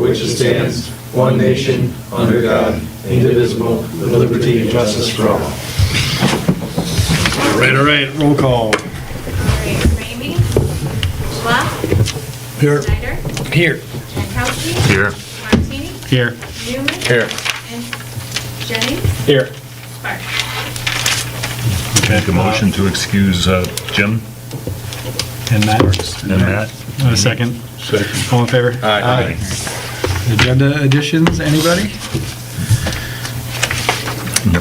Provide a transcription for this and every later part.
which it stands, one nation, under God, indivisible, with liberty and justice for all. All right, roll call. All right, Ramey? Schwab? Here. Snyder? Here. Jankowski? Here. Martini? Here. Newman? Here. And Jennings? Here. Sparks? Make a motion to excuse Jim And Matt. and Matt. A second. Second. All in favor? Aye. Agenda additions, anybody? No.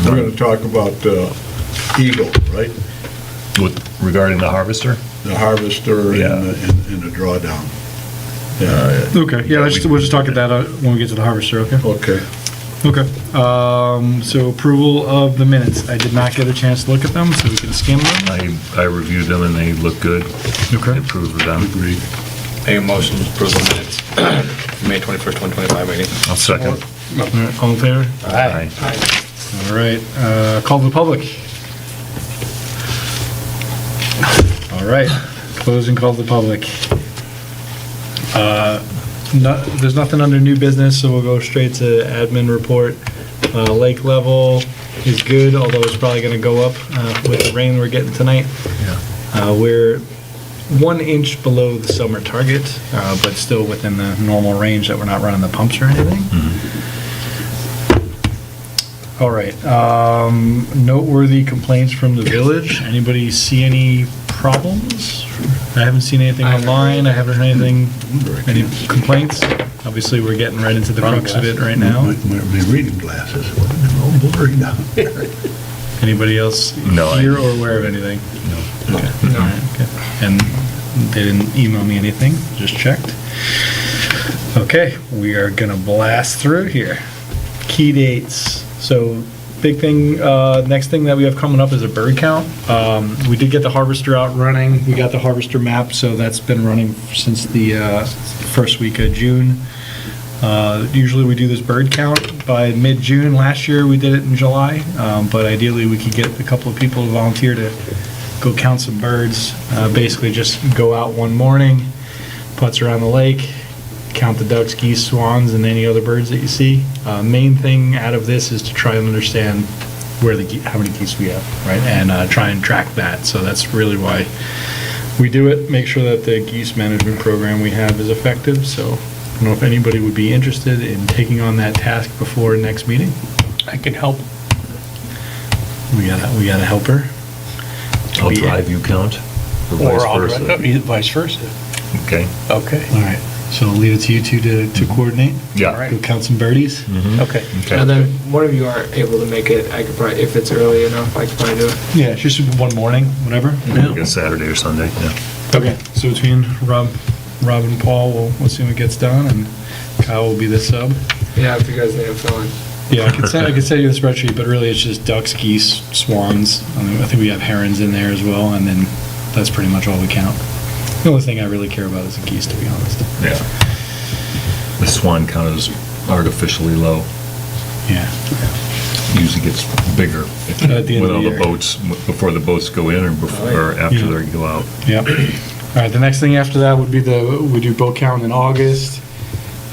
We're going to talk about Eagle, right? Regarding the harvester? The harvester Yeah. and the drawdown. Yeah, Okay, yeah, we'll just talk about that when we get to the harvester, okay? okay. Okay. So approval of the minutes. I did not get a chance to look at them, so we can skim them. I reviewed them and they look good. Okay. Approved of them. Agreed. Make a motion to approve the minutes, May 21st, 2025 meeting. I'll second. All right, all in favor? Aye. All right, call to the public. All right, closing call to the public. There's nothing under new business, so we'll go straight to admin report. Lake level is good, although it's probably gonna go up with the rain we're getting tonight. We're 1 inch below the summer target, but still within the normal range that we're not running the pumps or anything. All right, noteworthy complaints from the village. Anybody see any problems? I haven't seen anything online, I haven't heard anything, any complaints? Obviously, we're getting right into the crux of it right now. My reading glasses, what are they all blurry down here? Anybody else No, I- here or aware of anything? No. Okay, all right, okay. And they didn't email me anything, just checked. Okay, we are gonna blast through here. Key dates. So, big thing, next thing that we have coming up is a bird count. We did get the harvester out running. We got the harvester map, so that's been running since the first week of June. Usually we do this bird count by mid-June. Last year we did it in July, but ideally we could get a couple of people to volunteer to go count some birds. Basically just go out one morning, putz around the lake, count the ducks, geese, swans, and any other birds that you see. Main thing out of this is to try and understand how many geese we have, right? And try and track that. So that's really why we do it. Make sure that the geese management program we have is effective. So I don't know if anybody would be interested in taking on that task before next meeting. I can help. We got a helper. I'll drive, you count? Or vice versa? Vice versa. Okay. Okay. All right. So I'll leave it to you two to coordinate. Yeah. Go count some birdies. Okay. Okay. And then one of you aren't able to make it, I could probably, if it's early enough, I could probably do it. Yeah, it's just one morning, whatever. Like a Saturday or Sunday, yeah. Okay, so between Rob and Paul, we'll see what gets done, and Kyle will be the sub. Yeah, if you guys need a fill-in. Yeah, I could send you the spreadsheet, but really it's just ducks, geese, swans. I think we have herons in there as well, and then that's pretty much all we count. The only thing I really care about is the geese, to be honest. Yeah. The swan count is artificially low. Yeah. Usually gets bigger At the end with of all the the year. boats, before the boats go in or after Yeah. they go out. Yeah. All right, the next thing after that would be we do boat count in August.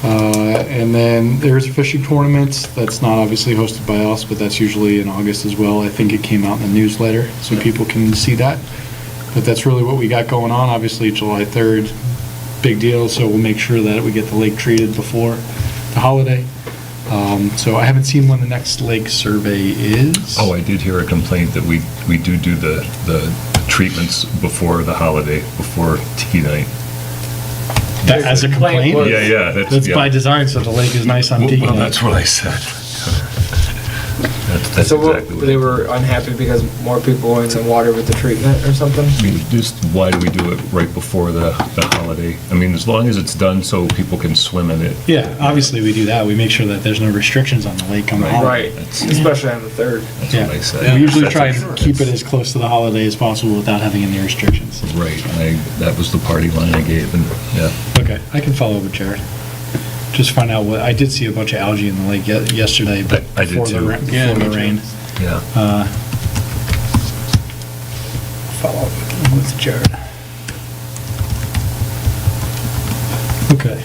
And then there's a fishing tournament that's not obviously hosted by us, but that's usually in August as well. I think it came out in the newsletter, so people can see that. But that's really what we got going on. Obviously, July 3rd, big deal, so we'll make sure that we get the lake treated before the holiday. So I haven't seen when the next lake survey is. Oh, I did hear a complaint that we do the treatments before the holiday, before tea night. That as a complaint? was- Yeah, That's yeah. by design, so the lake is nice on Tiki Well, Night. that's what I said. That's So exactly what. they were unhappy because more people were in the water with the treatment or something? I mean, just why do we do it right before the holiday? I mean, as long as it's done so people can swim in it. Yeah, obviously we do that. We make sure that there's no restrictions on the lake on the holiday. Right, That's- especially on the 3rd. That's Yeah. what I said. We usually That's try it. and keep it as close to the holiday as possible without having any restrictions. Right, that was the party line I gave, and, yeah. Okay, I can follow up with Jared. Just find out what, I did see a bunch of algae in the lake yesterday, but I did before the too. before the rain. Yeah. Follow up with Jared. Okay,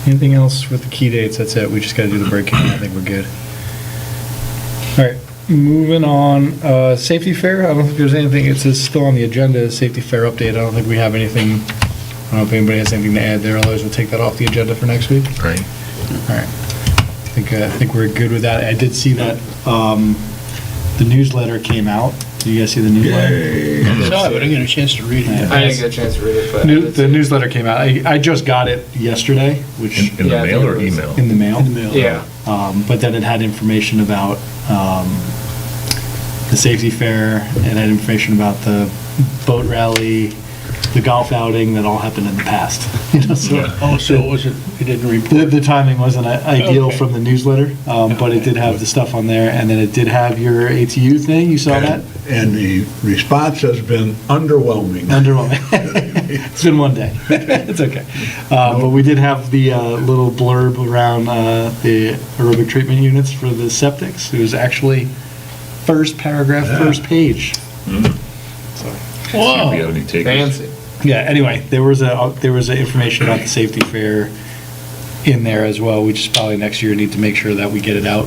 anything else with the key dates? That's it, we just gotta do the break-in, I think we're good. All right, moving on, safety fair, I don't think there's anything, it's still on the agenda, safety fair update, I don't think we have anything, I don't know if anybody has anything to add there, otherwise we'll take that off the agenda for next week. Right. All right, I think we're good with that. I did see that, the newsletter came out. Did you guys see the newsletter? I saw it, but I didn't get a chance to read it. I didn't get a chance to read it, but. I did see The it. newsletter came out. I just got it yesterday, which, In the Yeah, I mail think or it was- email? in the mail. Yeah, But then it had information about the safety fair, it had information about the boat rally, the golf outing that all happened in the past. You know, so Yeah. Oh, so it wasn't, it didn't The report? the timing wasn't ideal Okay. from the newsletter, but it did have the stuff on there, and then it did have your ATU thing, you saw that? And the response has been underwhelming. Underwhelming. It's been one day. It's okay. But we did have the little blurb around the aerobic treatment units for the septics. It was actually first paragraph, Yeah. first page. So, See if we have any takers. fancy. yeah, anyway, there was a information about the safety fair in there as well. We just probably next year need to make sure that we get it out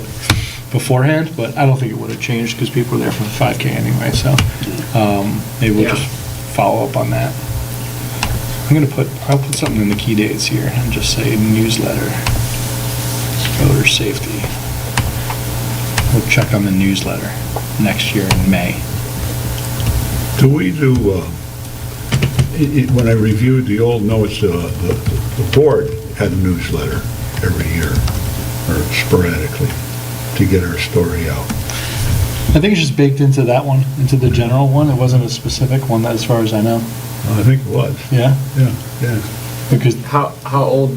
beforehand, but I don't think it would have changed because people were there for the 5K anyway, so maybe we'll Yeah. just follow up on that. I'll put something in the key dates here and just say newsletter, voter safety. We'll check on the newsletter next year in May. Do we do, when I reviewed the old notes, the board had a newsletter every year, or sporadically, to get our story out. I think it's just baked into that one, into the general one. It wasn't a specific one, as far as I know. I think it was, Yeah? yeah. Because, How old?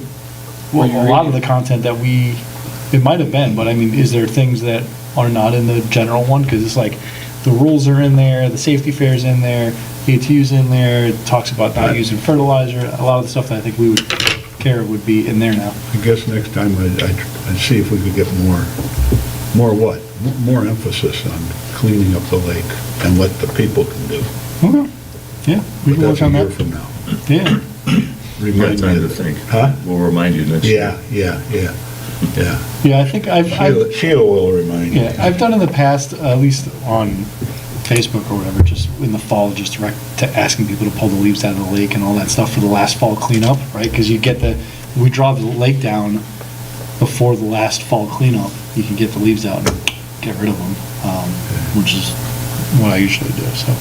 well, were you a lot of reading? the content that it might have been, but I mean, is there things that are not in the general one? Because it's like, the rules are in there, the safety fair's in there, ATU's in there, it talks about not using fertilizer. A lot of the stuff that I think we would care of would be in there now. I guess next time I'd see if we could get more what? More emphasis on cleaning up the lake and what the people can do. Okay. Yeah, we But can that's work on a year that. from now. Yeah. You got Remind me time of to it. think. Huh? We'll remind you next year. Yeah. Yeah, I think I've Sheila will remind you. Yeah, I've done in the past, at least on Facebook or whatever, just in the fall, just asking people to pull the leaves out of the lake and all that stuff for the last fall cleanup, right? Because we draw the lake down before the last fall cleanup, you can get the leaves out and get rid of them, which is what I usually do, so.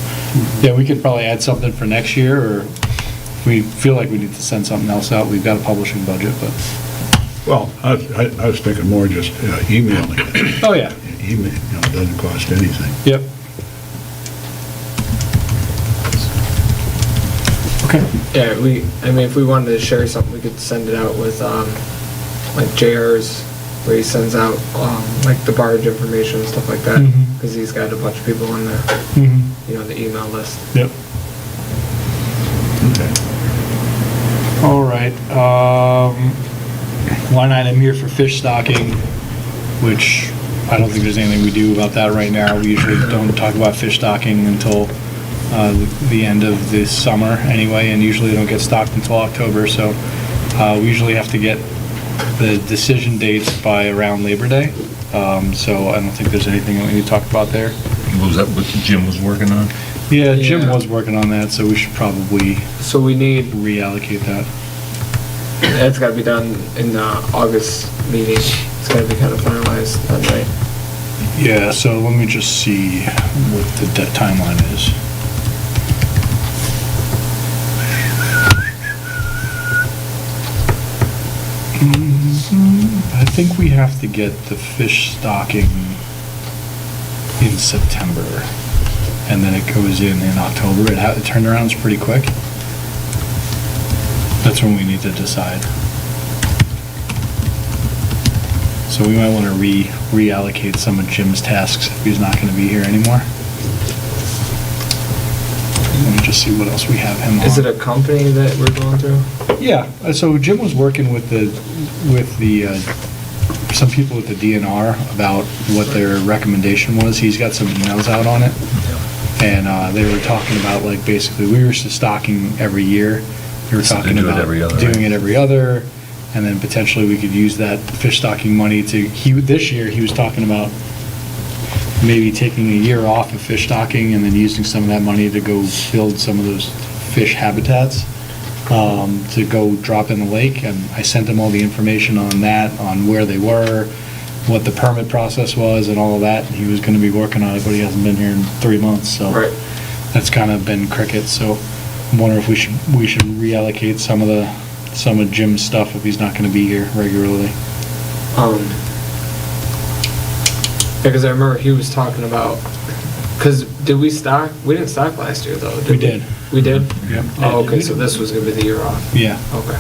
Yeah, we could probably add something for next year, or if we feel like we need to send something else out, we've got a publishing budget, but, Well, I was thinking more just emailing it. oh, yeah, Email, it doesn't cost anything. yep. Okay. Yeah, if we wanted to share something, we could send it out with, like JR's, where he sends out, like the barge information and stuff like that, Mhm. because he's got a bunch of people on the, Mhm. the email list. Yep. All right, line item here for fish stocking, which I don't think there's anything we do about that right now. We usually don't talk about fish stocking until the end of the summer anyway, and usually don't get stocked until October, so we usually have to get the decision dates by around Labor Day. So I don't think there's anything that we need to talk about there. Was that what Jim was working on? Yeah, Jim Yeah. was working on that, so we should probably So we need, reallocate that. that's gotta be done in the August meeting. It's gotta be kind of finalized that night. Yeah, so let me just see what the timeline is. I think we have to get the fish stocking in September, and then it goes in October. The turnaround's pretty quick. That's when we need to decide. So we might want to reallocate some of Jim's tasks if he's not going to be here anymore. Let me just see what else we have him on. Is it a company that we're going through? Yeah, so Jim was working with some people at the DNR about what their recommendation was. He's got some emails out on it. And they were talking about, like, basically, we were stocking every year, They were So they talking do it about every other, doing right? it every other, and then potentially we could use that fish stocking money to, this year, he was talking about maybe taking a year off of fish stocking and then using some of that money to go build some of those fish habitats, to go drop in the lake. And I sent him all the information on that, on where they were, what the permit process was and all of that. And he was gonna be working on it, but he hasn't been here in 3 months, so. Right. That's kind of been crickets, so I'm wondering if we should reallocate some of Jim's stuff if he's not gonna be here regularly. Because I remember he was talking about, because did we stock? We didn't stock last year though, did we? We did. We did? Yep. Oh, okay, so this was gonna be the year off. Yeah, Okay.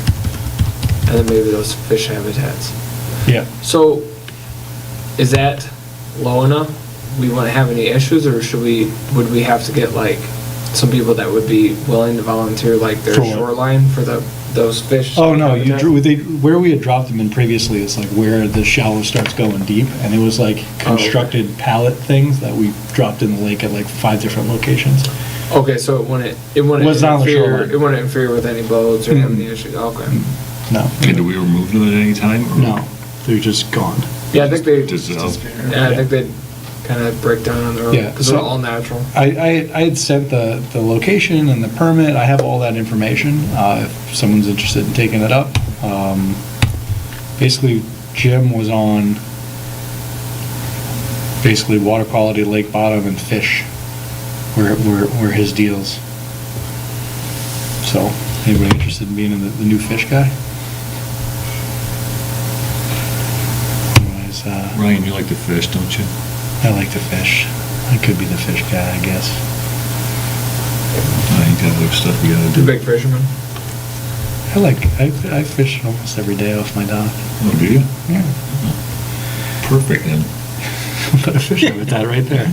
And then maybe those fish habitats. yeah. So, is that low enough? We wouldn't have any issues, or would we have to get like some people that would be willing to volunteer like their For what? shoreline for those fish? Oh, no, you habitat? drew, where we had dropped them in previously, it's like where the shallow starts going deep, and it was like constructed pallet things that we dropped in the lake at like 5 different locations. Okay, so it wouldn't Was not on the interfere, shoreline. it wouldn't interfere with any boats or have Mm. any issues, okay. No, And do we remove them at any time? or- no, they're just gone. Yeah, I think they, Dissolve? yeah, I think they'd kind of break down on their own, Yeah, because so- they're all natural. I had sent the location and the permit, I have all that information, if someone's interested in taking it up. Basically, Jim was on basically water quality, lake bottom, and fish were his deals. So, anybody interested in being the new fish guy? Otherwise, Ryan, you like to fish, don't you? I like to fish. I could be the fish guy, I guess. I ain't got other stuff we gotta The do. big fisherman. I fish almost every day off my dock. Oh, do you? Yeah. Perfect then. Put a fish habitat right there.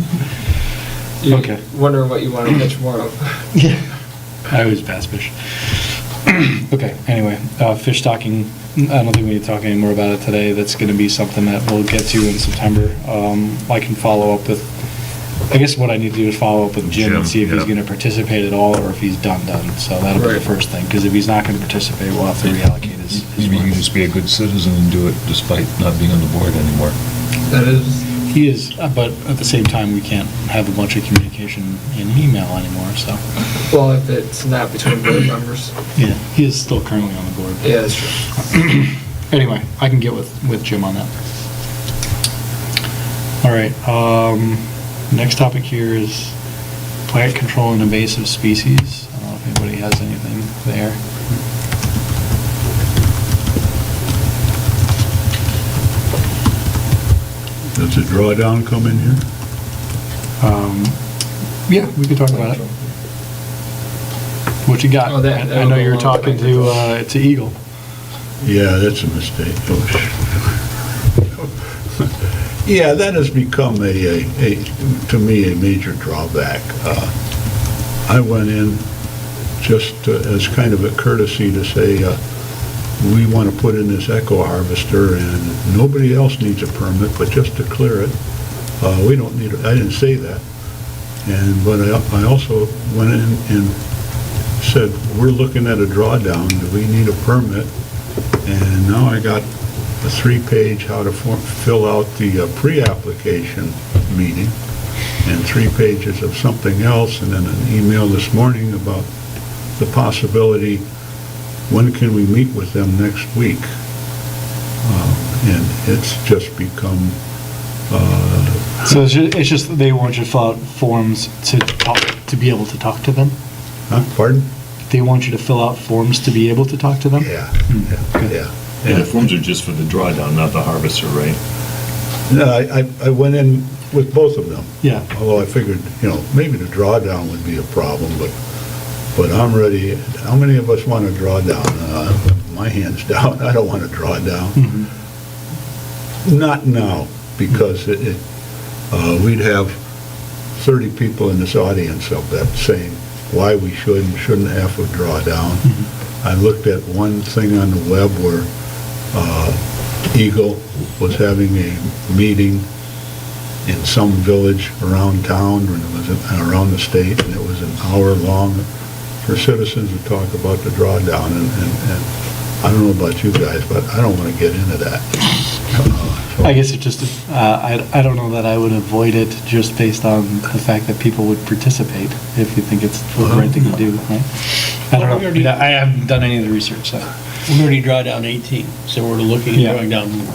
You Okay. Wondering what you want to catch more of. Yeah. I always bass fish. Okay, anyway, fish stocking, I don't think we need to talk anymore about it today. That's gonna be something that we'll get to in September. I can follow up with, I guess what I need to do is follow up with Jim and Jim, see if he's yeah. gonna participate at all, or if he's done. So that'll be the Right. first thing, because if he's not gonna participate, we'll have to reallocate his You can work. just be a good citizen and do it despite not being on the board anymore. That is, He is, but at the same time, we can't have a bunch of communication in email anymore, so. well, if it's not between board members. Yeah, he is still currently on the board. Yeah, that's true. Anyway, I can get with Jim on that. All right, next topic here is plant control and invasive species. I don't know if anybody has anything there. Does the drawdown come in here? Yeah, we could talk about it. What you got? Oh, that- I know you're that'll go talking along to Eagle. Yeah, that's a mistake. Yeah, that has become to me, a major drawback. I went in just as kind of a courtesy to say, we want to put in this eco harvester and nobody else needs a permit, but just to clear it, we don't need it. I didn't say that. But I also went in and said, we're looking at a drawdown. Do we need a permit? And now I got a 3-page how to fill out the pre-application meeting and 3 pages of something else, and then an email this morning about the possibility, when can we meet with them next week? And it's just become, So it's just they want you to fill out forms to be able to talk to them? pardon? They want you to fill out forms to be able to talk to them? Yeah, Good. yeah. And the forms are just for the drawdown, not the harvester, right? No, I went in with both of them. Yeah. Although I figured, maybe the drawdown would be a problem, but I'm ready. How many of us want to draw down? My hand's down. I don't want to draw down. Not now, because we'd have 30 people in this audience of that saying why we should and shouldn't have to draw down. I looked at one thing on the web where Eagle was having a meeting in some village around town, and it was around the state, and it was an hour long for citizens to talk about the drawdown, and I don't know about you guys, but I don't want to get into that. So- I guess it just, I don't know that I would avoid it just based on the fact that people would participate if you think it's the right thing to do, right? I Well, we don't already- know. I haven't done any of the research, so. We already draw down 18, so we're looking Yeah. at drawing down more.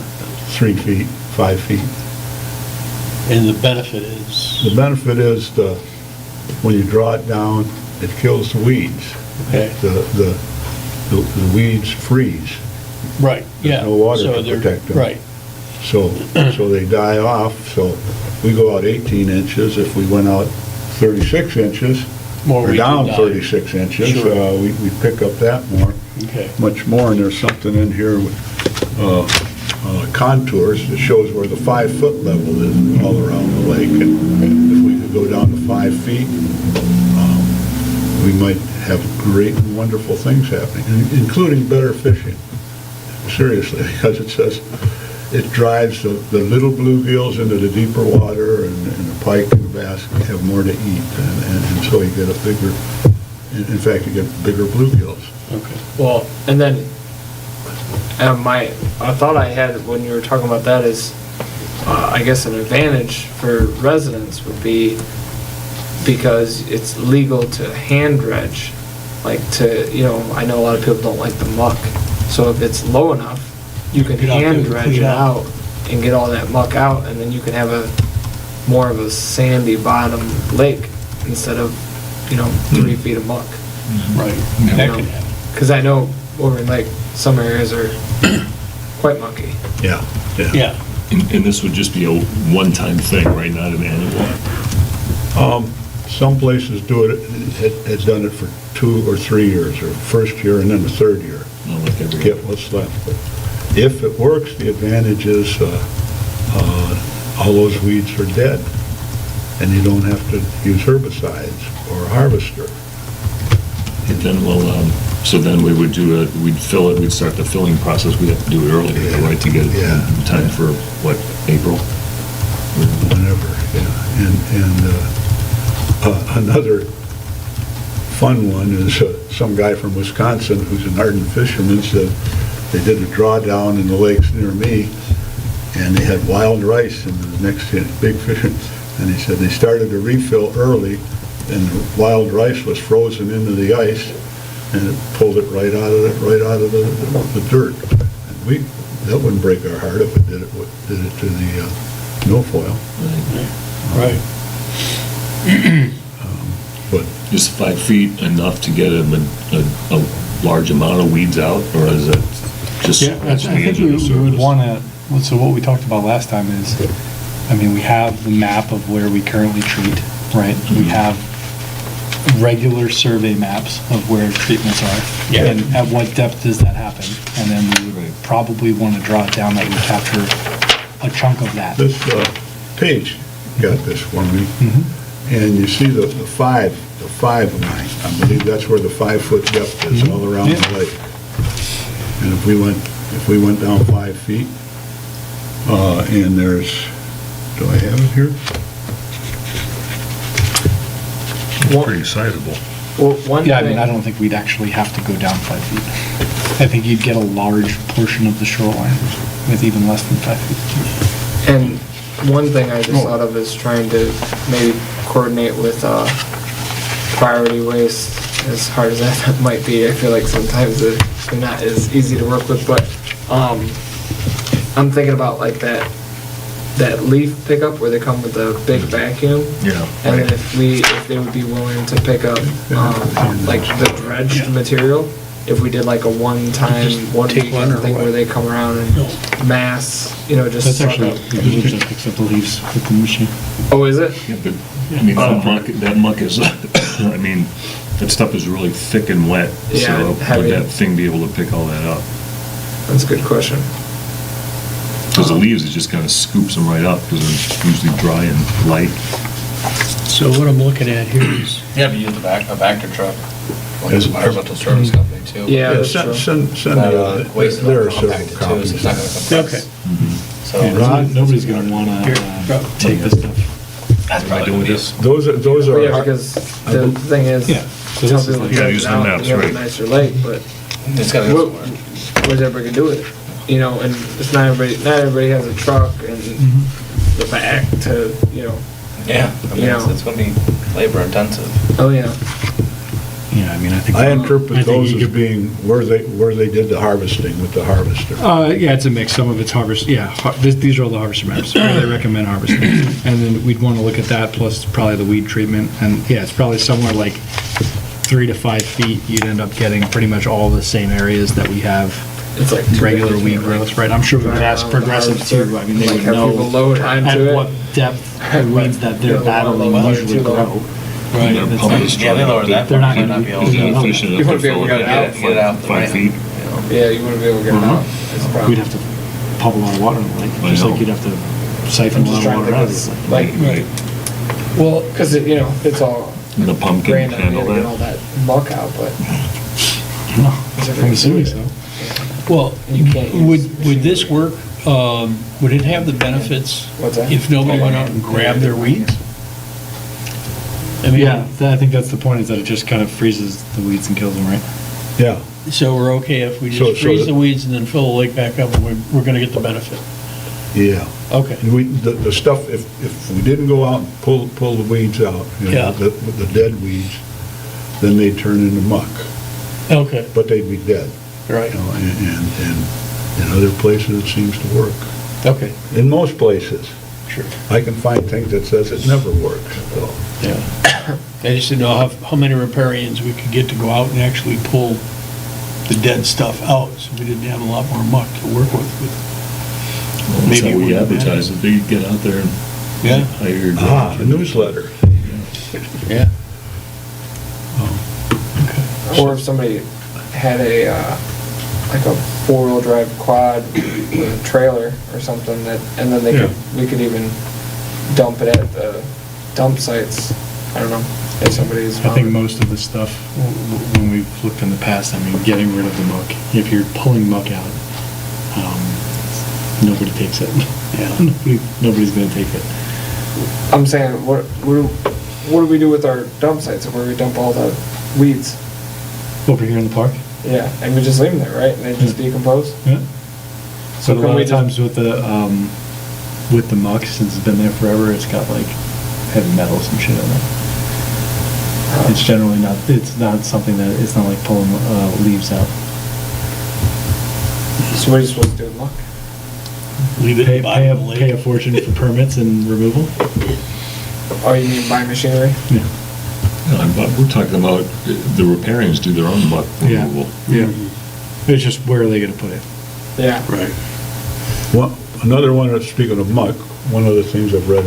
3 feet, 5 feet. And the benefit is, The benefit is when you draw it down, it kills the weeds. okay, The weeds freeze, right, yeah. no water So to they're- protect them. Right, so they die off. So we go out 18 inches. If we went out 36 inches, more or weeds down would die. 36 inches, Sure. we pick up that more, Okay, much more. And there's something in here with contours that shows where the 5-foot level is all around the lake. And if we could go down to 5 feet, we might have great and wonderful things happening, including better fishing. Seriously, because it says it drives the little bluegills into the deeper water, and the pike and the bass have more to eat, and so you get a bigger, in fact, you get bigger bluegills. okay. Well, and then, a thought I had when you were talking about that is, I guess an advantage for residents would be because it's legal to hand dredge, like I know a lot of people don't like the muck. So if it's low enough, you can Get out there hand and dredge clean it out. out and get all that muck out, and then you can have more of a sandy bottom lake instead of, 3 feet of muck. Right, Yeah. that could happen. Because I know over in like some areas are quite mucky. Yeah, Yeah, And this would just be a one-time thing, right, not an annual? Some places do it, had done it for 2 or 3 years, or first year and then the third year. Not like every. Get what's left. But if it works, the advantage is all those weeds are dead, and you don't have to use herbicides or a harvester. But then, so then we would we'd fill it, we'd start the filling process, we'd have to do it earlier, Yeah. right, to get it Yeah. in time for, what, April? Whenever, yeah. And another fun one is some guy from Wisconsin who's an ardent fisherman said they did a drawdown in the lakes near me, and they had wild rice in the next big fish, and he said they started to refill early, and the wild rice was frozen into the ice, and it pulled it right out of the dirt. And that wouldn't break our heart if it did it to the milfoil. right. But Is 5 feet enough to get a large amount of weeds out, or is it just Yeah, I scratching the think edge of we the would surface? want to, so what we talked about last time is, we have the map of where we currently treat, right? We have regular survey maps of where treatments are. Yeah. And at what depth does that happen? And then we would Right. probably want to draw it down that we capture a chunk of that. this page got this for me, and you see the five line. I believe that's where the 5-foot depth is all around the Yeah. lake. And if we went down 5 feet, and there's, do I have it here? Pretty sizable. Well, one Yeah, thing. I don't think we'd actually have to go down 5 feet. I think you'd get a large portion of the shoreline with even less than 5 feet. And one thing I just thought of is trying to maybe coordinate with priority waste, as hard as that might be. I feel like sometimes they're not as easy to work with, but I'm thinking about like that leaf pickup where they come with the big vacuum. Yeah. And then if they would be willing to pick up like the dredged material, if we did like a one-time, Just one take one weekend or thing what? where they come around and mass, just That's suck actually, up. the leaves that picks up the leaves with the machine. Oh, is it? Yeah, but, that muck is, that stuff is really thick and wet, Yeah, so heavy. would that thing be able to pick all that up? That's a good question. Because the leaves, it just kind of scoops them right up, because they're usually dry and light. So what I'm looking at here is, You have to use a Vector truck, like Yes. an environmental service company too. Yeah, that's true. Send That, waste is there are not several compacted too, so copies. it's not gonna compress. okay, So Ron? Nobody's gonna wanna Here, take this stuff. that's What am I probably doing with gonna be this? Those are Yeah, hard- because the thing is, Yeah. So tell this is people like- to Yeah, check use it the out, maps, and you have a right. nicer lake, but It's gotta go what, somewhere. what's everybody gonna do with it? You know, and it's not everybody has a truck and the back to, you know, Yeah, I mean, Yeah. it's gonna be labor intensive. oh yeah. Yeah, I mean, I think. I interpret I think those you as could- being where they did the harvesting with the harvester. Yeah, it's a mix. Some of it's harvest, these are all the harvester maps, where they recommend harvesting. And then we'd want to look at that, plus probably the weed treatment. And yeah, it's probably somewhere like 3 to 5 feet, you'd end up getting pretty much all the same areas that we have It's like regular weed growth, right? I'm sure we've asked Progressive too, I mean, they Like would have people know load at onto it. what depth the weeds that they're Yeah, battling well, usually too low. grow. Right. It's Pump not- is Yeah, they lowered that. They're not Might gonna be able be- to yeah, efficient You enough wanna to be able fill to it get at it out, get it out the 5 ramp, feet. you know. Yeah, you wouldn't be able to get it out. That's the problem. We'd have to pump a lot of water in the lake, I just know. like you'd have to siphon I'm a just lot of trying to water out of think it. of, like, Right. well, because you know, it's all And the pump can grand idea handle to get all that. that muck out, but No, is it I'm assuming gonna do so. it? Well, You can't use would this work, would it have the benefits What's that? if nobody went out and grabbed their weeds? I mean, Yeah, I think that's the point, is that it just kind of freezes the weeds and kills them, right? Yeah, so we're okay if we So- just so freeze the- the weeds and then fill the lake back up and we're gonna get the benefit? yeah. Okay. The stuff, if we didn't go out and pull the weeds out, you know, Yeah. the dead weeds, then they'd turn into muck, Okay, but they'd be dead, right, you know, and in other places it seems to work. okay, In most places, sure, I can find things that says it never works, so. yeah. I just didn't know how many riparians we could get to go out and actually pull the dead stuff out, so we didn't have a lot more muck to work with. That's Maybe how it we wouldn't advertise it, they get out there and Yeah, hire. A newsletter. yeah. Or if somebody had a, like a four-wheel drive quad with a trailer or something that, and then they could, we could even dump it at the dump sites. I don't know, if somebody's. I think most of the stuff, when we've looked in the past, I mean, getting rid of the muck, if you're pulling muck out, nobody takes it. Yeah. Nobody's gonna take it. I'm saying, what do we do with our dump sites where we dump all the weeds? Over here in the park? Yeah, and we just leave them there, right? And they just decompose? Yeah. So But a can lot we of just- times with the muck, since it's been there forever, it's got like heavy metals and shit in it. It's generally not, it's not something that, it's not like pulling leaves out. So what are you supposed to do with muck? Leave it Pay, at the bottom of the pay a lake. fortune for permits and removal? Oh, you mean buy machinery? Yeah. But we're talking about the riparians do their own muck Yeah. removal. Yeah. It's just, where are they gonna put it? Yeah. Right. Well, another one, speaking of muck, one of the things I've read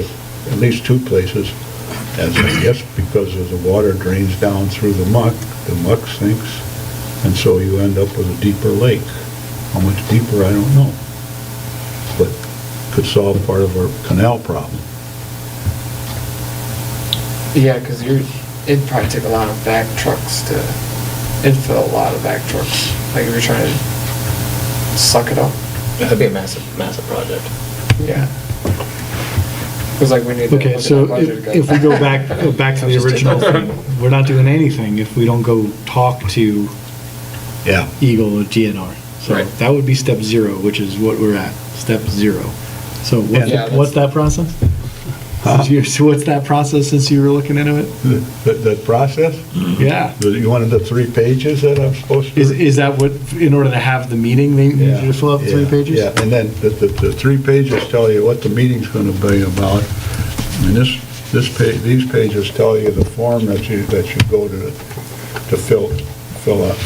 at least two places, as I guess because as the water drains down through the muck sinks, and so you end up with a deeper lake. How much deeper, I don't know. But could solve part of our canal problem. Yeah, because it'd probably take a lot of back trucks to, it'd fill a lot of back trucks. Like if you're trying to suck it up. That'd be a massive, massive project. Yeah. Because like we need to look Okay, at so that budget again. if we go back to the original thing, we're not doing anything if we don't go talk to Yeah. Eagle or GNR. So Right. that would be step 0, which is what we're at, step 0. So Yeah, what's that process? So what's that process since you were looking into it? That process? Yeah. You wanted the 3 pages that I'm supposed to? Is that what, in order to have the meeting, they need you to fill out the 3 Yeah, pages? Yeah, and then the 3 pages tell you what the meeting's gonna be about. And these pages tell you the form that you go to fill out.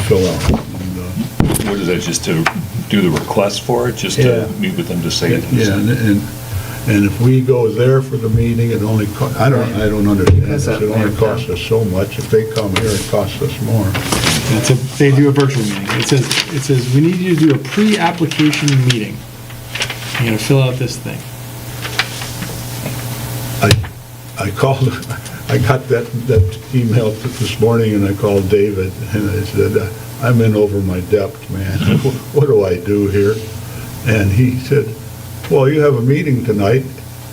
And, What is that, just to do the request for it, just Yeah. to meet with them to say it? Yeah, and if we go there for the meeting, it only I don't understand That's this. that It only man costs us so much. If they come here, it costs us more. They do a virtual meeting. It says, we need you to do a pre-application meeting. You're gonna fill out this thing. I called, I got that email this morning, and I called David, and I said, I'm in over my depth, man. What do I do here? And he said, well, you have a meeting tonight,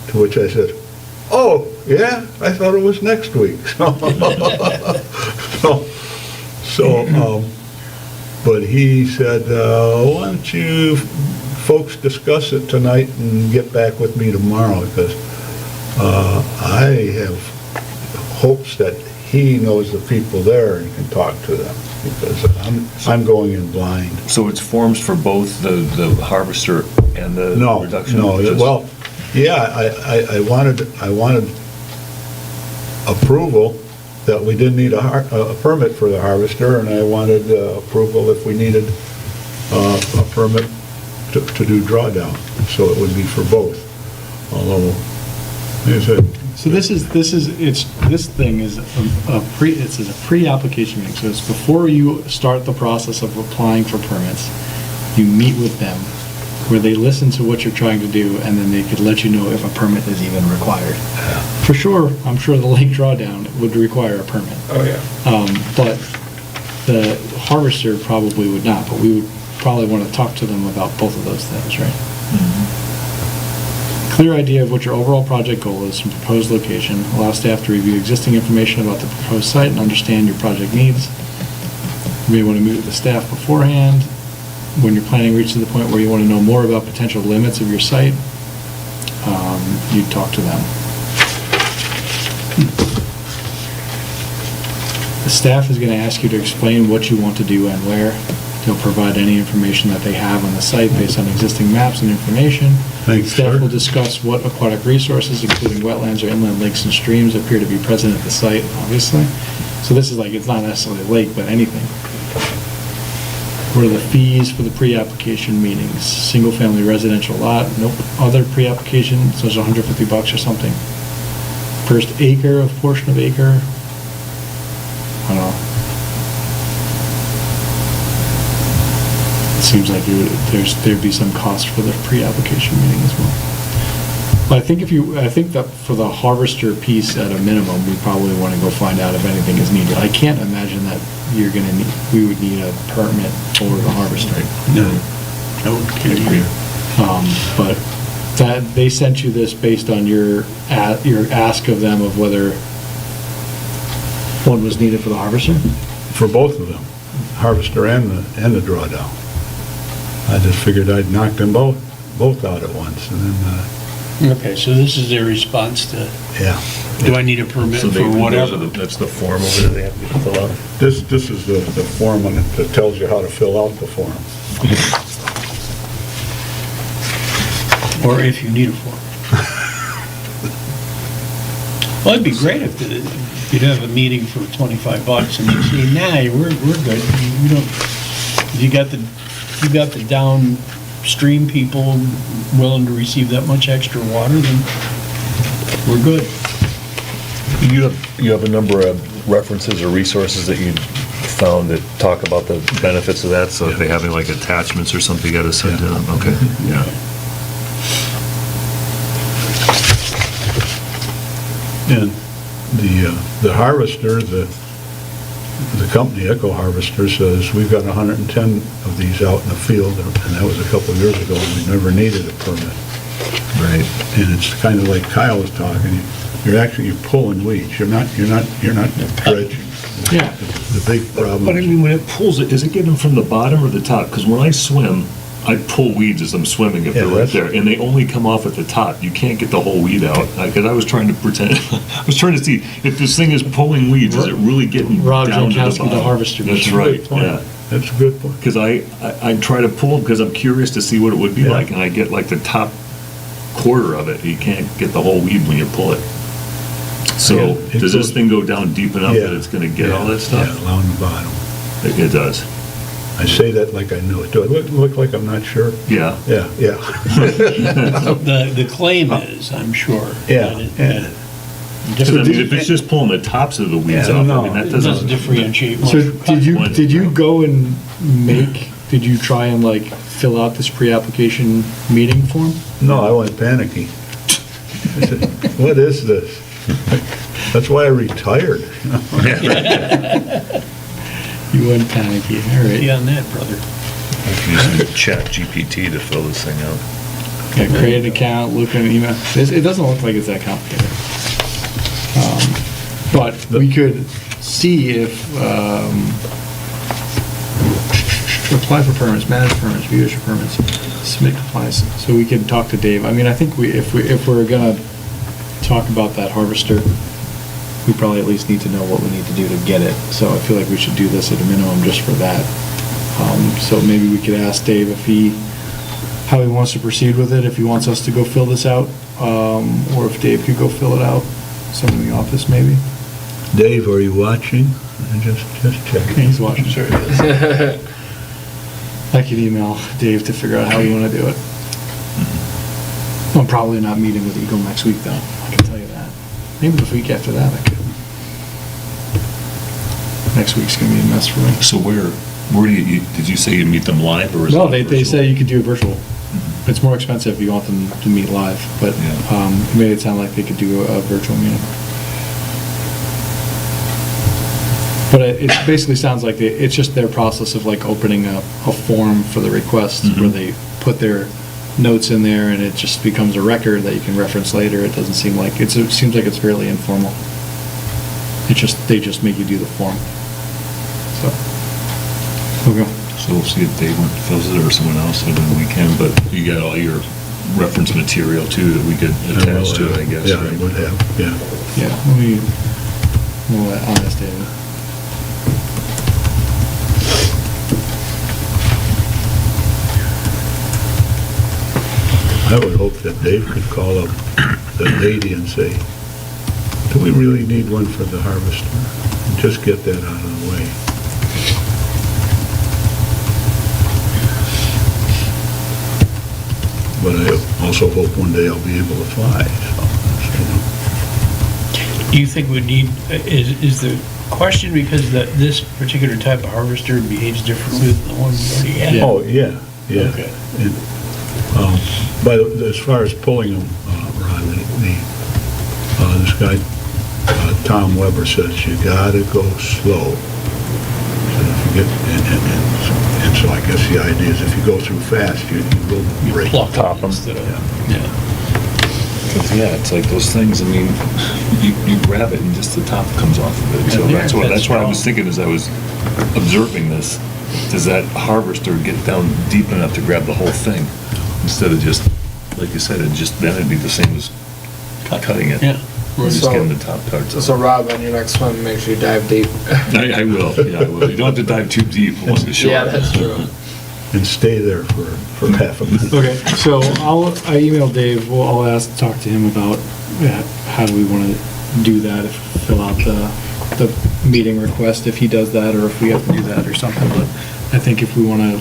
to which I said, oh, yeah? I thought it was next week. So So, but he said, why don't you folks discuss it tonight and get back with me tomorrow, because I have hopes that he knows the people there and can talk to them, because I'm going in blind. So it's forms for both the harvester and the No, reduction? no, Just- well, yeah, I wanted approval that we didn't need a permit for the harvester, and I wanted approval if we needed a permit to do drawdown, so it would be for both. Although, like I said, So this thing is it's a pre-application meeting, so it's before you start the process of applying for permits. You meet with them, where they listen to what you're trying to do, and then they could let you know if a permit is even required. For sure, I'm sure the lake drawdown would require a permit. Oh, yeah. But the harvester probably would not, but we would probably want to talk to them about both of those things, right? Clear idea of what your overall project goal is from proposed location. Allow staff to review existing information about the proposed site and understand your project needs. You may want to meet with the staff beforehand. When your planning reaches the point where you want to know more about potential limits of your site, you talk to them. The staff is going to ask you to explain what you want to do and where. They'll provide any information that they have on the site based on existing maps and information. Thanks, Staff sir. will discuss what aquatic resources, including wetlands or inland lakes and streams, appear to be present at the site, obviously. So this is like, it's not necessarily a lake, but anything. What are the fees for the pre-application meetings? Single-family residential lot, nope. Other pre-application, so it's $150 or something. First acre of portion of acre, I don't know. It seems like there'd be some cost for the pre-application meeting as well. But I think that for the harvester piece at a minimum, we probably want to go find out if anything is needed. I can't imagine that we would need a permit for the harvester. No. But that, they sent you this based on your ask of them of whether one was needed for the harvester? for both of them, harvester and the drawdown. I just figured I'd knock them both out at once, and then, Okay, so this is their response to, yeah. do I need a permit So for they, whatever? that's the form over there they have to fill out? This is the form that tells you how to fill out the form. Or if you need a form. Well, it'd be great if you'd have a meeting for $25 and you say, nah, we're good. You don't, you got the downstream people willing to receive that much extra water, then we're good. You have a number of references or resources that you found that talk about the benefits of that, so if they have any like attachments or something, you gotta send to them, okay, yeah. And the harvester, the company Echo Harvester says, we've got 110 of these out in the field, and that was a couple of years ago, and we never needed a permit. Right. And it's kind of like Kyle was talking, you're pulling weeds, you're not dredging. Yeah. The big problem. But I mean, when it pulls it, is it getting from the bottom or the top? Because when I swim, I pull weeds as I'm swimming if Yeah, they're right that's- there, and they only come off at the top. You can't get the whole weed out. Because I was trying to pretend, I was trying to see if this thing is pulling weeds, is it really getting Rob down to the Jankowski, bottom? the harvester. That's machine. right, Good point. yeah. That's a good point. Because I try to pull, because I'm curious to see what it would be Yeah. like, and I get like the top quarter of it. You can't get the whole weed when you pull it. So, Yeah, it does this goes- thing go down deep enough Yeah. that it's gonna get all that Yeah, stuff? along the bottom. It does, I say that like I knew it. Do I look like I'm not sure? yeah. Yeah. The claim is, I'm sure. Yeah, that it- yeah. that it Because I mean, if differenti- it's just pulling the tops of the weeds Yeah, off, I no, mean, that It doesn't doesn't. differentiate much. So from did you go and did you try and like fill out this pre-application meeting form? No, I went panicky. I said, what is this? That's why I retired. You went panicky, all right. Yeah, on that, brother. Use Chat GPT to fill this thing out. Yeah, create an account, look at an email. It doesn't look like it's that complicated. But we could see if apply for permits, manage permits, view issue permits, submit compliance. So we could talk to Dave. I mean, I think if we're gonna talk about that harvester, we probably at least need to know what we need to do to get it. So I feel like we should do this at a minimum just for that. So maybe we could ask Dave how he wants to proceed with it, if he wants us to go fill this out, or if Dave could go fill it out, someone in the office maybe. Dave, are you watching? Just checking. He's watching, sure he is. I could email Dave to figure out how you want to do it. I'm probably not meeting with Eagle next week though, I can tell you that. Maybe the week after that I could. Next week's gonna be a mess for me. So where do did you say you meet them live or is it No, they virtual? say you could do it virtual. It's more expensive if you want them to meet live, but Yeah. it made it sound like they could do a virtual meeting. But it basically sounds like it's just their process of like opening a form for the request where they put their notes in there and it just becomes a record that you can reference later. It doesn't seem like, it seems like it's fairly informal. They just make you do the form. So, okay. So we'll see if Dave fills it or someone else, and then we can, but you got all your reference material too that we could attach to it, I guess, Yeah, I right? would have, yeah. Yeah, we'll ask David. I would hope that Dave could call up the lady and say, do we really need one for the harvester? And just get that out of the way. But I also hope one day I'll be able to fly, so, Do you think we need, is the question because this particular type of harvester behaves differently than the one we already have? Yeah. Oh, yeah, yeah. Okay. And, but as far as pulling them, Ron, this guy, Tom Weber says, you gotta go slow. So if you get, and so I guess the idea is if you go through fast, you will break. Pluck Top 'em. instead of, Yeah. yeah. Because, yeah, it's like those things, I mean, you grab it and just the top comes off of it. So Yeah, that's that's what I was strong. thinking as I was observing this. Does that harvester get down deep enough to grab the whole thing? Instead of just, like you said, then it'd be the same as cutting it. Yeah. We're just So- getting the top parts of So it. Rob, on your next one, make sure you dive deep. I will, yeah, I will. You don't have to dive too deep, once it's short. Yeah, that's true. And stay there for half a minute. Okay, so I emailed Dave, I'll talk to him about how do we want to do that, if fill out the meeting request, if he does that, or if we have to do that or something, but I think if we want to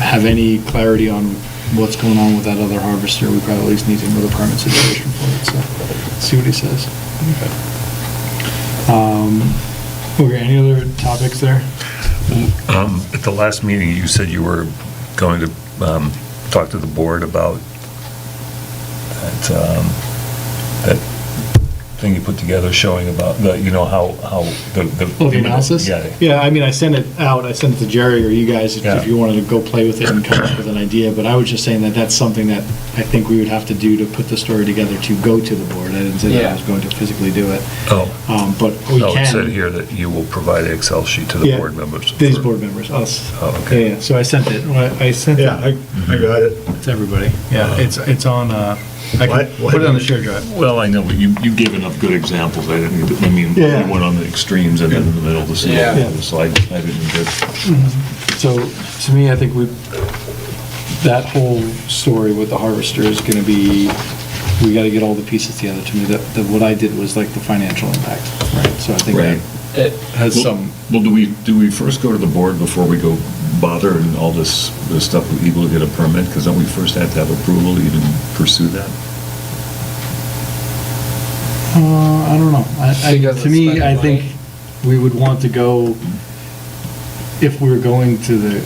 have any clarity on what's going on with that other harvester, we probably at least need to know the permit situation for it, so, see what he says. Okay, any other topics there? At the last meeting, you said you were going to talk to the board about that thing you put together showing about the, how the. Oh, the analysis? Yeah. Yeah, I mean, I sent it out, I sent it to Jerry or you guys Yeah. if you wanted to go play with it and come up with an idea, but I was just saying that that's something that I think we would have to do to put the story together to go to the board. I didn't say that I Yeah. was going to physically do it. Oh, But we no, can. it said here that you will provide an Excel sheet to the Yeah, board members. These for- board members, us. Oh, okay. Yeah, so I sent it, I sent Yeah, it I got it. to everybody. Yeah, it's on, I Why- can put it on the shared drive. Well, I know, but you gave enough good examples. You Yeah. went on the extremes and then in the middle to see. Yeah. So I didn't get. So, to me, I think that whole story with the harvester is gonna be, we gotta get all the pieces together. To me, what I did was like the financial impact, right? So I think Right. that has some, Well, do we first go to the board before we go bother and all this stuff with Eagle to get a permit? Because don't we first have to have approval to even pursue that? I don't know. Because To it's me, spending I think money. we would want to go, if we're going to the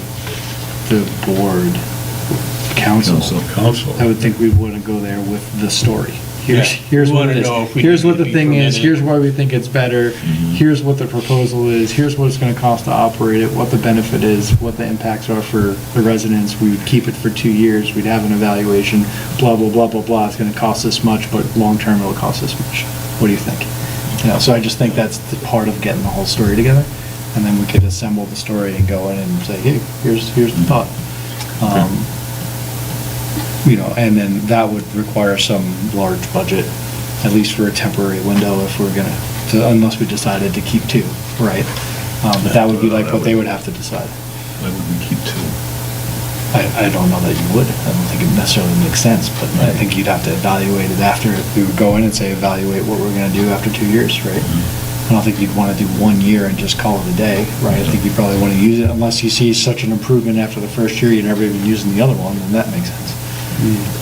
board, council, Council. I would think we'd want to go there with the story. Here's We what wanna it is. know if we Here's need what to the be thing is, permitted. here's why we think it's better, here's what the proposal is, here's what it's gonna cost to operate it, what the benefit is, what the impacts are for the residents. We would keep it for 2 years, we'd have an evaluation, blah, blah, blah, blah, blah, it's gonna cost this much, but long-term it'll cost this much. What do you think? So I just think that's the part of getting the whole story together. and then we could assemble the story and go in and say, hey, here's the thought. You know, and then that would require some large budget, at least for a temporary window if we're gonna, unless we decided to keep two, right? But that would be like what they would have to decide. Why would we keep two? I don't know that you would. I don't think it necessarily makes sense, but I think you'd have to evaluate it after. We would go in and say, evaluate what we're gonna do after 2 years, right? I don't think you'd wanna do 1 year and just call it a day, right? I think you probably wanna use it, unless you see such an improvement after the first year, you're never even using the other one, then that makes sense.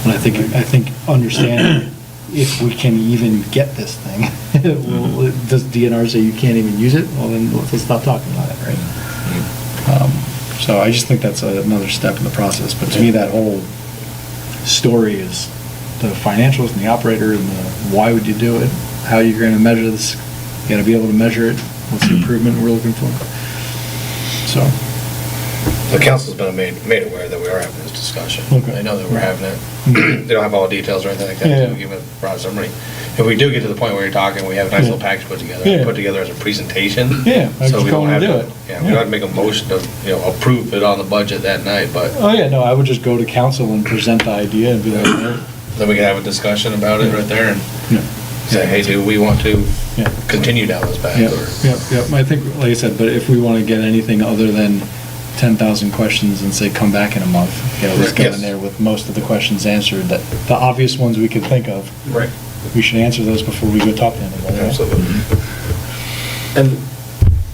And I think understanding if we can even get this thing, well, does DNR say you can't even use it? Well, then let's stop talking about it, right? So I just think that's another step in the process, but to me, that whole story is the financials and the operator and the why would you do it, how you're gonna measure this, you gotta be able to measure it, what's the improvement we're looking for. So, The council's been made aware that we are having this discussion. Okay. They know that we're having it. They don't have all the details or anything like that. Yeah. So we give it a broad summary. If we do get to the point where you're talking, we have a nice little package put together. Yeah. Put together as a presentation. Yeah, I So just we go don't and have do to, it. yeah, we don't have to make a motion to, approve it on the budget that night, but oh yeah, no, I would just go to council and present the idea and be like, then we can have a discussion about it right there and yeah. say, hey, do we want to Yeah. continue down this path? Yep, or- yep, yep. I think, like I said, but if we want to get anything other than 10,000 questions and say, come back in a month, let's go in Yes. there with most of the questions answered, that, the obvious ones we could think of, Right. we should answer those before we go talk to anybody. right? Absolutely. And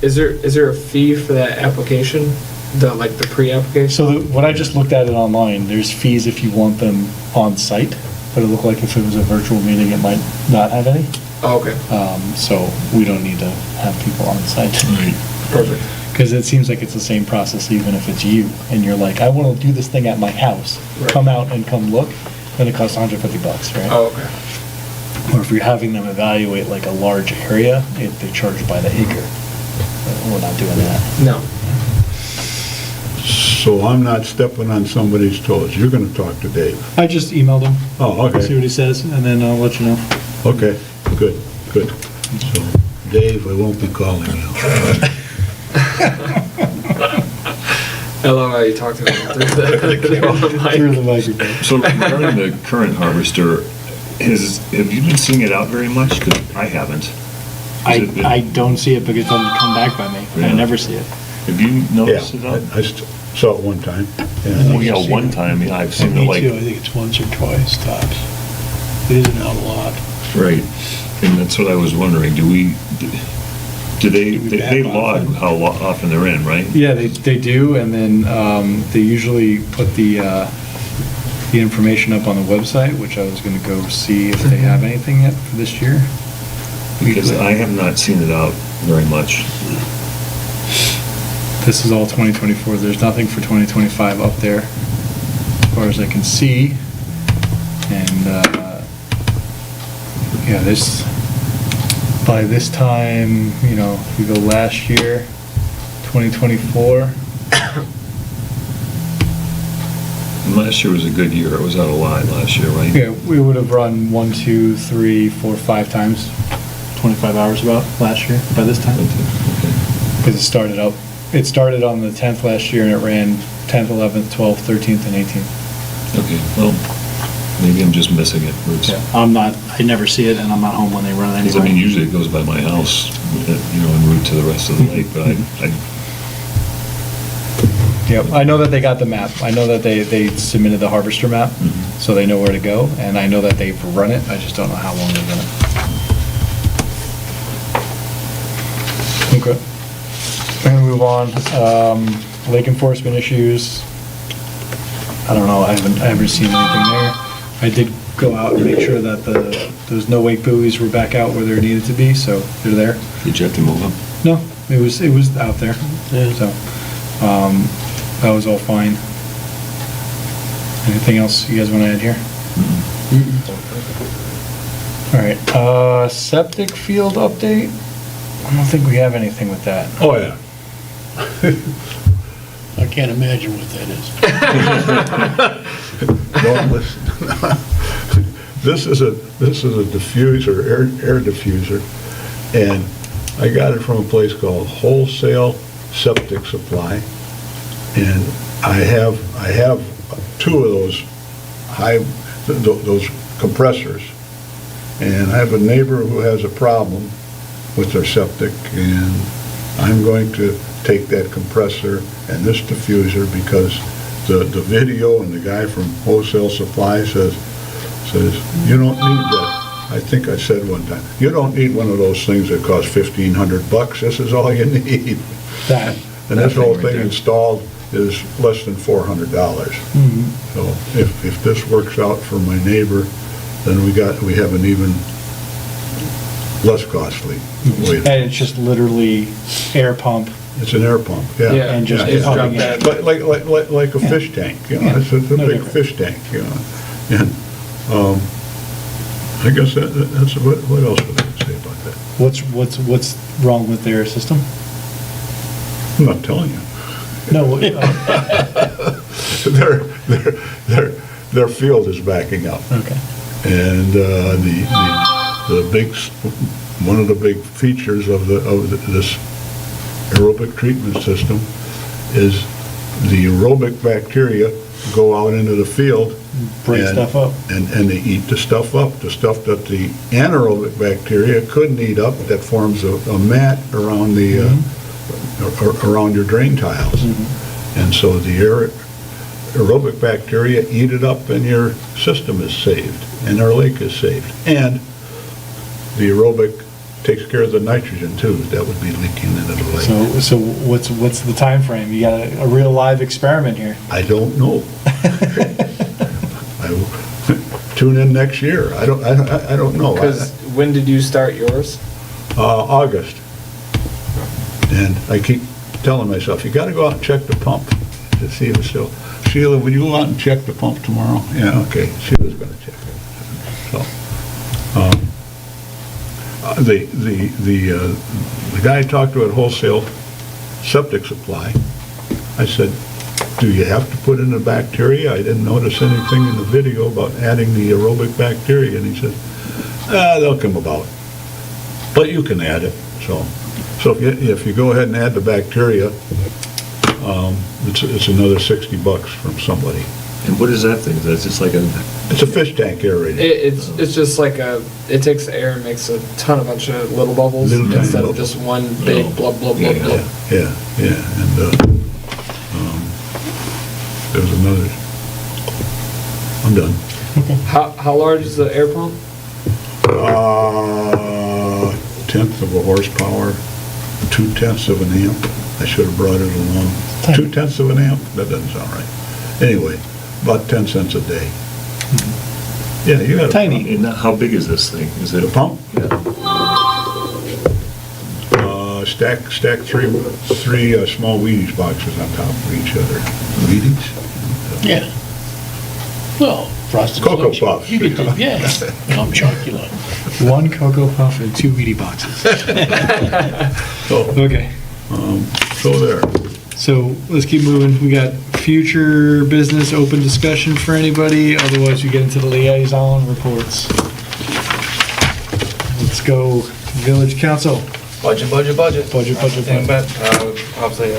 is there a fee for that application? The pre-application? So what I just looked at it online, there's fees if you want them on site, but it looked like if it was a virtual meeting, it might not have any. Oh, okay, So we don't need to have people on site. Right. perfect. Because it seems like it's the same process even if it's you, and you're like, I want to do this thing at my house. Right. Come out and come look, then it costs $150, right? Oh, okay. Or if you're having them evaluate like a large area, they charge by the acre. But we're not doing that. No. So I'm not stepping on somebody's toes. You're gonna talk to Dave. I just emailed him, Oh, see what okay. he says, and then I'll let you know. Okay, good. So, Dave, I won't be calling you. I love how you talk to me through the mic. Through the microphone. So regarding the current harvester, have you been seeing it out very much? 'Cause I haven't. Has it been- I don't see it because it doesn't come back by me. I Yeah. never see it. Have you Yeah, noticed it out? I saw it one time. Oh, yeah, one time, yeah, I've seen it Me like, too, I think it's once or twice tops. It isn't out a lot. right, and that's what I was wondering, do they we back they off log it? how often they're in, right? Yeah, they do, and then they usually put the information up on the website, which I was gonna go see if they have anything yet for this year. Because I have not seen it out very much. This is all 2024, there's nothing for 2025 up there, as far as I can see. And, yeah, by this time, if we go last year, 2024, And last year was a good year, it was out a lot last year, right? yeah, we would have run 1, 2, 3, 4, 5 times, 25 hours about last year, by this time. Okay. Because it started on the 10th last year and it ran 10th, 11th, 12th, 13th, and 18th. Okay, well, maybe I'm just missing it. I never see it and I'm not home when they run it Because I mean, anyway. usually it goes by my house, en route to the rest of the lake, but Yep, I know that they got the map. I know that they submitted the harvester map, so they know where to go, and I know that they've run it, I just don't know how long they've run it. Okay. We're gonna move on. Lake enforcement issues. I don't know, I haven't seen anything there. I did go out and make sure that those no wake buoys were back out where they needed to be, so they're there. did you have to move them? No, it was out there, so, that was all fine. Anything else you guys want to add here? All right, septic field update? I don't think we have anything with that. Oh, yeah. I can't imagine what that is. Don't listen. This is a diffuser, air diffuser, and I got it from a place called Wholesale Septic Supply, and I have two of those those compressors, and I have a neighbor who has a problem with their septic, and I'm going to take that compressor and this diffuser, because the video and the guy from Wholesale Supply says, you don't need that. I think I said one time, you don't need one of those things that cost $1,500. This is all you need. That. And this That whole thing right thing there. installed is less than $400. So if this works out for my neighbor, then we have an even less costly way. And it's just literally air pump. It's an air pump, yeah. Yeah, And just it's pumping drop it. that. Like a fish tank, you know, Yeah. it's a No big different. fish tank, you know. And, I guess that's, what else would I say about that? What's wrong with their system? I'm not telling you. No, Their field is backing up. okay. And the big, one of the big features of this aerobic treatment system is the aerobic bacteria go out into the field. Break and- stuff up. And they eat the stuff up, the stuff that the anaerobic bacteria couldn't eat up, that forms a mat around around your drain tiles. And so the aerobic bacteria eat it up, and your system is saved, and our lake is saved. And the aerobic takes care of the nitrogen too, that would be leaking into the lake. So what's the time frame? You got a real live experiment here. I don't know. I will tune in next year. I don't know. Because when did you start yours? August. And I keep telling myself, you gotta go out and check the pump to see if it's still. Sheila, would you go out and check the pump tomorrow? Yeah, okay, Sheila's gonna check it. So, the guy I talked to at Wholesale Septic Supply, I said, do you have to put in the bacteria? I didn't notice anything in the video about adding the aerobic bacteria, and he said, they'll come about, but you can add it, so if you go ahead and add the bacteria, it's another $60 from somebody. And what is that thing? That's just like a, It's a fish tank aerator. It's just like it takes the air and makes a bunch of little bubbles Little tiny instead of bubbles. just one big blub, blub, blub, Yeah. blub. Yeah, and there's another, I'm done. How large is the air pump? Tenth of a horsepower, 2/10 of an amp. I should have brought it along. 2/10 of an amp? That doesn't sound right. Anyway, about 10 cents a day. Yeah, you got a Tiny. and how big is this thing? Is it The pump? Yeah. Stack three small Wheaties boxes on top of each other. Wheaties? Yeah. Well, frosted Cocoa Flakes, Puffs. You could do, yes. Come chocolate. One Cocoa Puff and 2 Wheatie boxes. So, Okay, so there. so let's keep moving. We got future business, open discussion for anybody, otherwise we get into the liaison reports. Let's go, Village Council. Budget. Budget. Thing, but, obviously,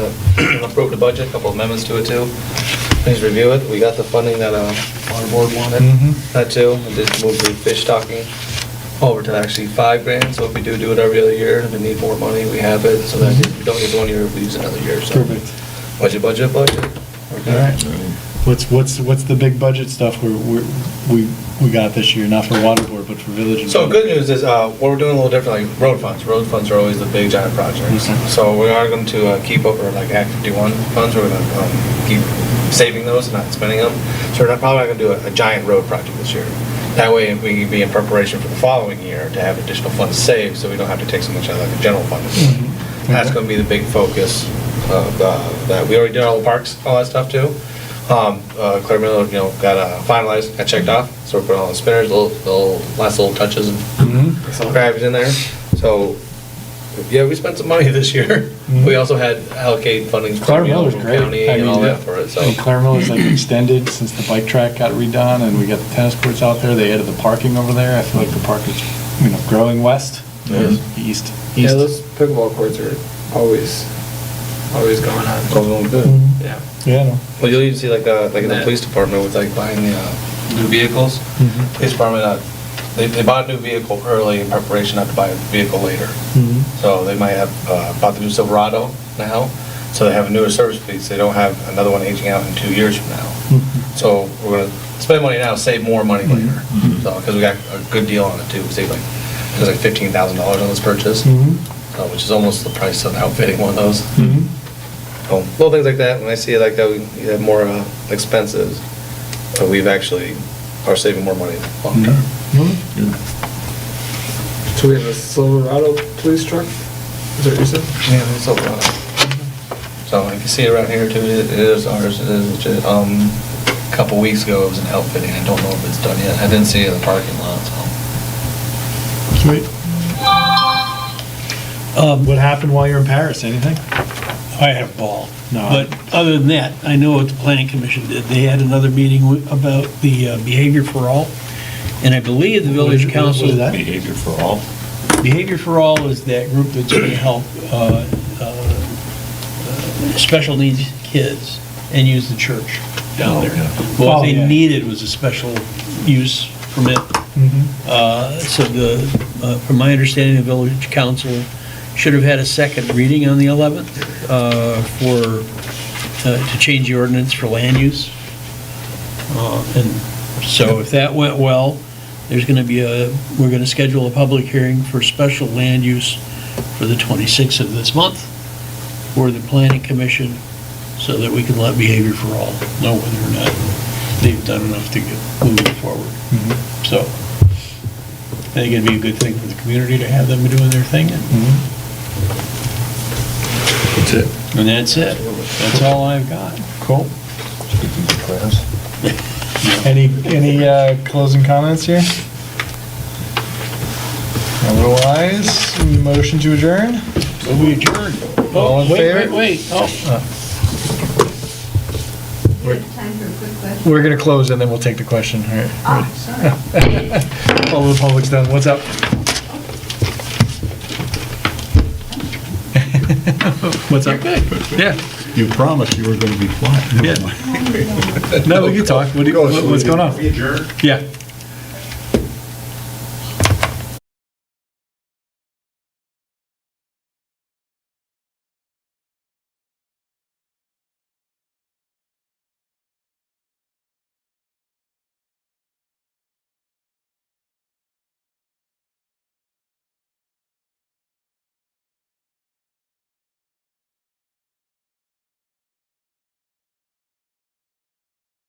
approved the budget, a couple amendments to it too. Please review it. We got the funding that, our board wanted, that too. We did move the fish stocking over to actually $5,000, so if we do it every other year, and we need more money, we have it, so that we don't use 1 year, we use another year, so. Perfect. Budget. We're All good. right. What's the big budget stuff we got this year, not for water board, but for village? and So good news is, what we're doing a little different, like road funds. Road funds are always the big giant projects. So we are going to keep over like Act 51 funds, we're going to keep saving those and not spending them. So we're probably not going to do a giant road project this year. That way we can be in preparation for the following year to have additional funds saved, so we don't have to take so much out of the general fund. That's going to be the big focus of that. We already did all the parks, all that stuff too. Claire Miller, got finalized, got checked off, so we're putting all the spinners, little last little touches and grabs in there. So, yeah, we spent some money this year. We also had allocate funding Claire from Miller's from great. county I and mean, all that for it, so. And Claire Miller's like extended since the bike track got redone and we got the tennis courts out there. They added the parking over there. I feel like the park is, growing west, east. Yeah, those pickleball courts are always always going on. It's all going good. Yeah. Yeah, no. Well, you'll even see like in the Yeah. police department with like buying the new vehicles. Police department, they bought a new vehicle early in preparation not to buy a vehicle later. So they might have bought the new Silverado now, so they have a newer service fleet, so they don't have another one aging out in 2 years from now. So we're gonna spend money now, save more money later. So, because we got a good deal on it too, we saved like, it was like $15,000 on this purchase, which is almost the price of outfitting one of those. So, little things like that, when I see like that we have more expenses, but we've actually are saving more money long term. So we have a Silverado police truck? Is that what you said? Yeah, it's over. So if you see it around here too, it is ours. It is legit. A couple weeks ago, it was an outfitting. I don't know if it's done yet. I didn't see it in the parking lot, so. Sweet. What happened while you were in Paris? Anything? I had a ball. No. But other than that, I know what the planning commission did. They had another meeting about the behavior for all. And I believe the village council. What is that? Behavior for all. Behavior for All is that group that's going to help special needs kids and use the church down there. Well, what they needed was a special use permit. So from my understanding, the village council should have had a second reading on the 11th to change the ordinance for land use. And so if that went well, there's going to be we're going to schedule a public hearing for special land use for the 26th of this month for the planning commission, so that we can let Behavior for All know whether or not they've done enough to get moving forward. So I think it'd be a good thing for the community to have them doing their thing. That's it. And that's it. That's all I've got. Cool. Speaking to class. Any closing comments here? Otherwise, motion to adjourn? So we adjourn. All in favor? Wait. Oh. Time for a quick question. We're gonna close and then we'll take the question. All right. Oh, sorry. All the public's done. What's up? What's up? Yeah. You promised you were going to be quiet. Never Yeah. mind. No, we can talk. What's going on? Yeah.